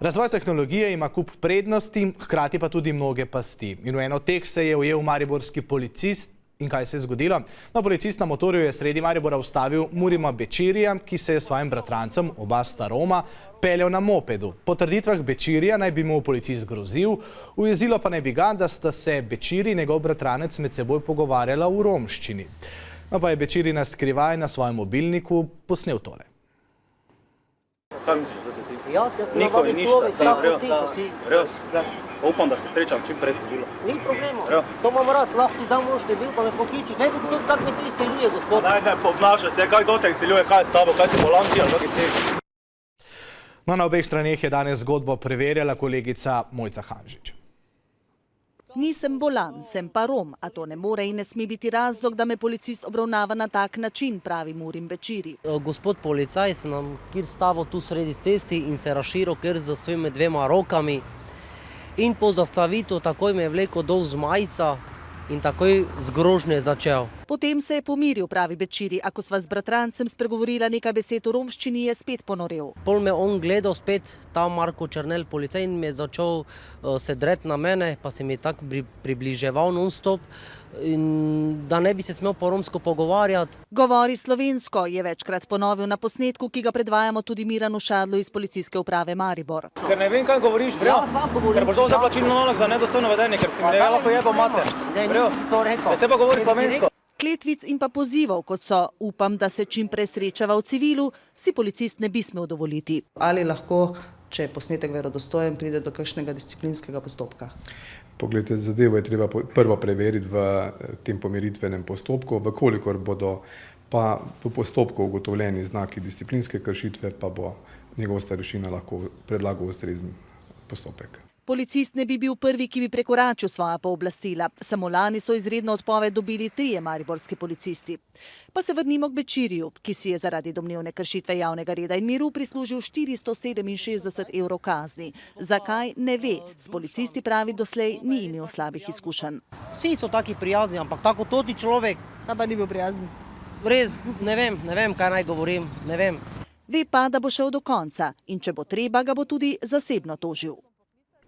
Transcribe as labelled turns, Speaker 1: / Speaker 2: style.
Speaker 1: Razvoj tehnologije ima kup prednosti, hkrati pa tudi mnoge pasti. In v eno od teh se je ujel mariborski policist. In kaj se je zgodilo? No, policist na motorju je sredi Maribora ustavil Murima Bećirija, ki se je s svojim bratrancem, oba sta Roma, peljal na mopedu. Po trditvah Bećirija naj bi mu policist grozil, ujezilo pa naj bi ga, da sta se Bećiri in njegov bratranec med seboj pogovarjala v romščini. No, pa je Bećiri na skrivaj na svojem mobilniku posnel tole.
Speaker 2: Kaj misliš, da se ti?
Speaker 3: Jaz sem navadni človek, tako ti, ko si.
Speaker 2: Upam, da se srečam čim pred zbilo.
Speaker 3: Ni problema. To imam rad, lahko ti dam možete bil, pa me pokliči. Vedi, kak me to izseljuje, gospod.
Speaker 2: Ne, obnaša se, kaj kdo te izseljuje, kaj je s tabo, kaj si bolanci, ali kak si?
Speaker 1: No, na obeh straneh je danes zgodbo preverjala kolegica Mojca Hanžič.
Speaker 4: Nisem bolan, sem pa Rom, a to ne more in ne sme biti razlog, da me policist obravnava na tak način, pravi Murim Bećiri.
Speaker 3: Gospod policaj se nam kjer stavil tu sredi cesti in se razširil kjer z svojimi dvema rokami. In po zastavitvu takoj me je vlekel dol z majica in takoj z grožnje začel.
Speaker 4: Potem se je pomiril, pravi Bećiri, a ko sva z bratrancem spregovorila nekaj besed v romščini, je spet ponorel.
Speaker 3: Pol me on gledal spet, ta Marko Černel, policaj, in me je začel se dreti na mene, pa se mi je tako približeval non-stop, da ne bi se smel po romsko pogovarjati.
Speaker 4: Govori slovensko, je večkrat ponovil na posnetku, ki ga predvajamo tudi Miranu Šadlu iz policijske uprave Maribor.
Speaker 2: Ker ne vem, kaj govoriš, ker boš dal zaplačilni nalog za nedostojno vedenje, ker si mi ne lahko jebo mater.
Speaker 3: Ne, nisem to rekel.
Speaker 2: Te pa govori slovensko.
Speaker 4: Kletvic in pa pozivov, kot so upam, da se čim prej srečava v civilu, si policist ne bi smel dovoliti.
Speaker 5: Ali lahko, če je posnetek verodostojen, pride do kakšnega disciplinskega postopka?
Speaker 6: Poglejte, zadevo je treba prvo preveriti v tem pomiritvenem postopku, vkolikor bodo pa v postopku ugotovljeni znaki disciplinske kršitve, pa bo njegov starešina lahko predlagal ustrezen postopek.
Speaker 4: Policist ne bi bil prvi, ki bi prekoračil svoja pooblastila. Samo lani so izredno odpoved dobili 3 mariborski policisti. Pa se vrnimo k Bećiriju, ki si je zaradi domnevne kršitve javnega reda in miru prislužil 467 evrov kazni. Zakaj, ne ve. S policisti, pravi, doslej ni imel slabih izkušenj.
Speaker 3: Vsi so taki prijazni, ampak tako toti človek.
Speaker 5: Ta pa ni bil prijazen.
Speaker 3: Res, ne vem, kaj naj govorim, ne vem.
Speaker 4: Ve pa, da bo šel do konca in če bo treba, ga bo tudi zasebno tožil.